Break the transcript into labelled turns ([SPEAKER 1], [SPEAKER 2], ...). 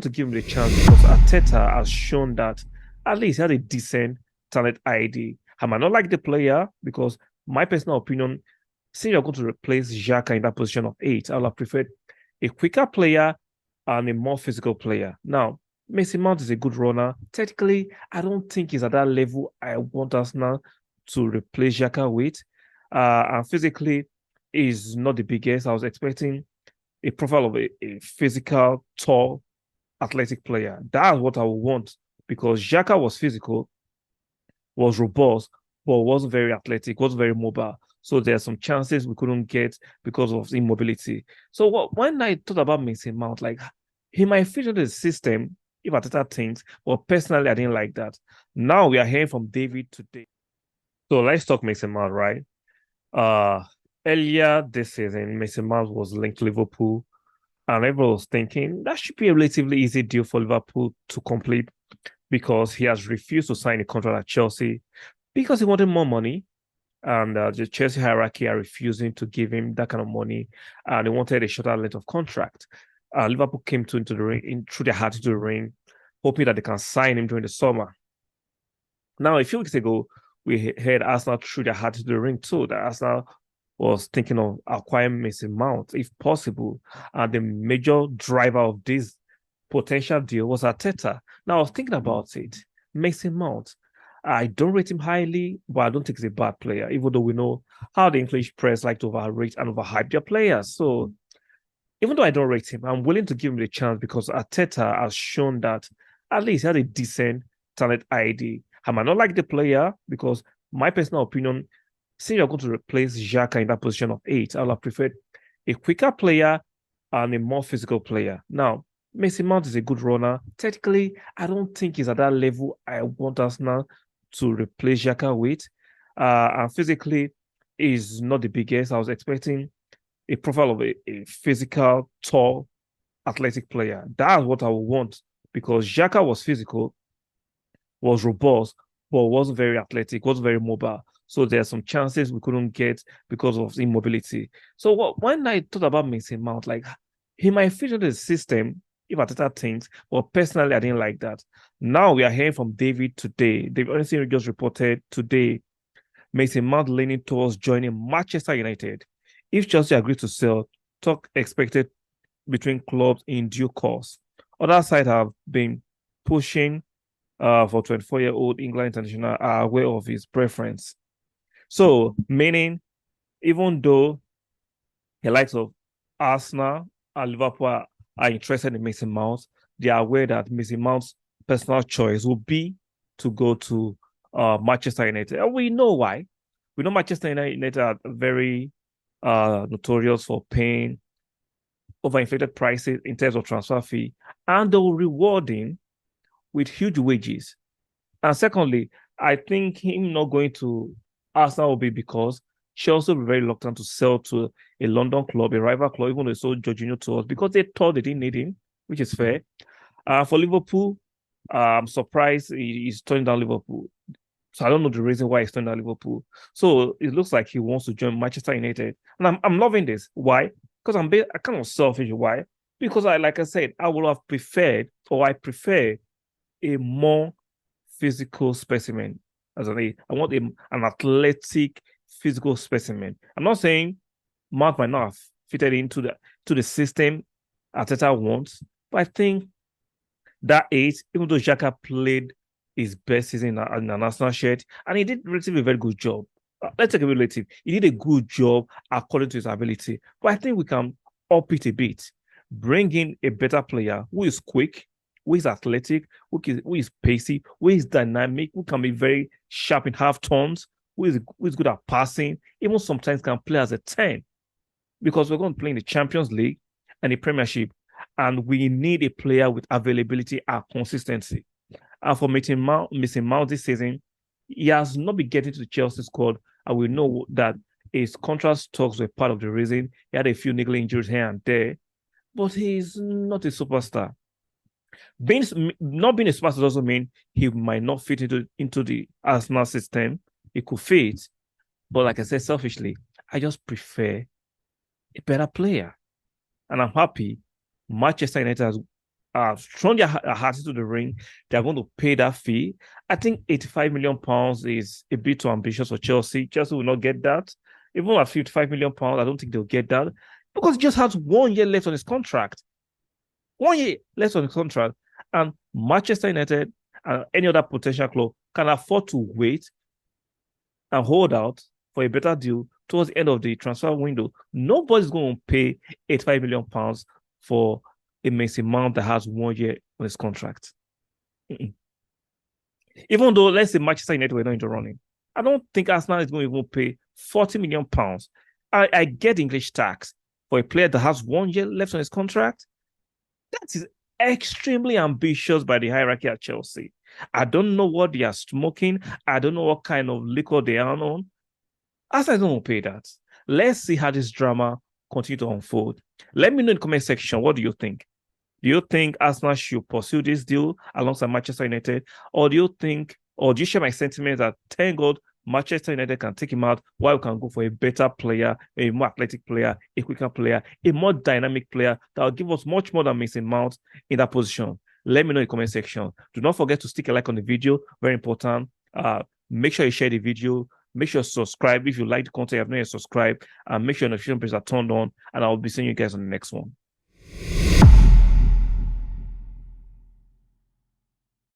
[SPEAKER 1] to give him the chance because Arteta has shown that at least he had a decent talent ID. I might not like the player because my personal opinion, since you're going to replace Xhaka in that position of eight, I would have preferred a quicker player and a more physical player. Now, Mason Mount is a good runner. Technically, I don't think he's at that level I want us now to replace Xhaka with. And physically, he's not the biggest. I was expecting a profile of a physical, tall, athletic player. That's what I would want because Xhaka was physical, was robust, but wasn't very athletic, wasn't very mobile. So there are some chances we couldn't get because of immobility. So when I thought about Mason Mount, like he might fit into the system if Ateta thinks, but personally, I didn't like that. Now we are hearing from David today. So let's talk Mason Mount, right? Uh Earlier this season, Mason Mount was linked to Liverpool, and everyone was thinking that should be a relatively easy deal for Liverpool to complete because he has refused to sign a contract at Chelsea because he wanted more money. And the Chelsea hierarchy are refusing to give him that kind of money. And they wanted a shorter length of contract. Liverpool came into the ring, threw their heart into the ring, hoping that they can sign him during the summer. Now, a few weeks ago, we heard Arsenal threw their heart into the ring too. That Arsenal was thinking of acquiring Mason Mount if possible. And the major driver of this potential deal was Arteta. Now, I was thinking about it. Mason Mount, I don't rate him highly, but I don't think he's a bad player, even though we know how the English press like to overrate and overhype their players. So, even though I don't rate him, I'm willing to give him the chance because Arteta has shown that at least he had a decent talent ID. I might not like the player because my personal opinion, since you're going to replace Xhaka in that position of eight, I would have preferred a quicker player and a more physical player. Now, Mason Mount is a good runner. Technically, I don't think he's at that level I want us now to replace Xhaka with. And physically, he's not the biggest. I was expecting a profile of a physical, tall, athletic player. That's what I would want because Xhaka was physical, was robust, but wasn't very athletic, wasn't very mobile. So there are some chances we couldn't get because of immobility. So when I thought about Mason Mount, like he might fit into the system if Ateta thinks, but personally, I didn't like that. Now we are hearing from David today. David honestly just reported today Mason Mount leaning towards joining Manchester United. If Chelsea agrees to sell, talk expected between clubs in due course. Other sides have been pushing for 24-year-old England international are aware of his preference. So, meaning, even though the likes of Arsenal and Liverpool are interested in Mason Mount, they are aware that Mason Mount's personal choice will be to go to Manchester United. And we know why. We know Manchester United are very notorious for paying overinflated prices in terms of transfer fee, and they will reward him with huge wages. And secondly, I think him not going to Arsenal will be because Chelsea will be very reluctant to sell to a London club, a rival club, even though they sold Jorginho to us because they thought they didn't need him, which is fair. For Liverpool, I'm surprised he's turning down Liverpool. So I don't know the reason why he's turning down Liverpool. So it looks like he wants to join Manchester United. And I'm loving this. Why? Because I kind of selfish. Why? Because like I said, I would have preferred, or I prefer a more physical specimen. I want an athletic physical specimen. I'm not saying Mark might not have fitted into the system Ateta wants, but I think that age, even though Xhaka played his best season in an Arsenal shirt, and he did relatively very good job. Let's take a relative. He did a good job according to his ability. But I think we can up it a bit. Bring in a better player who is quick, who is athletic, who is pacey, who is dynamic, who can be very sharp in half turns, who is good at passing, even sometimes can play as a 10. Because we're going to play in the Champions League and the Premiership, and we need a player with availability and consistency. And for missing Mount this season, he has not been getting to the Chelsea squad, and we know that his contract talks were part of the reason. He had a few niggling injuries here and there, but he's not a superstar. Being not being a superstar doesn't mean he might not fit into the Arsenal system. He could fit, but like I said, selfishly, I just prefer a better player, and I'm happy Manchester United has thrown their hearts into the ring. They're going to pay that fee. I think £85 million is a bit too ambitious for Chelsea. Chelsea will not get that. Even at £55 million, I don't think they'll get that because he just has 1 year left on his contract. 1 year left on his contract. And Manchester United and any other potential club can afford to wait and hold out for a better deal towards the end of the transfer window. Nobody's going to pay £85 million for a Mason Mount that has 1 year on his contract. Mm-mm. Even though, let's say Manchester United were not into running, I don't think Arsenal is going to even pay £40 million. I get English tax for a player that has 1 year left on his contract. That is extremely ambitious by the hierarchy at Chelsea. I don't know what they are smoking. I don't know what kind of liquor they are on. Arsenal don't pay that. Let's see how this drama continue to unfold. Let me know in the comment section. What do you think? Do you think Arsenal should pursue this deal alongside Manchester United? Or do you share my sentiment that thank God Manchester United can take him out while we can go for a better player, a more athletic player, a quicker player, a more dynamic player that will give us much more than Mason Mount in that position? Let me know in the comment section. Do not forget to stick a like on the video. Very important. Make sure you share the video. Make sure you subscribe if you like the content. You have not yet subscribed. And make sure your notification bells are turned on. And I'll be seeing you guys on the next one.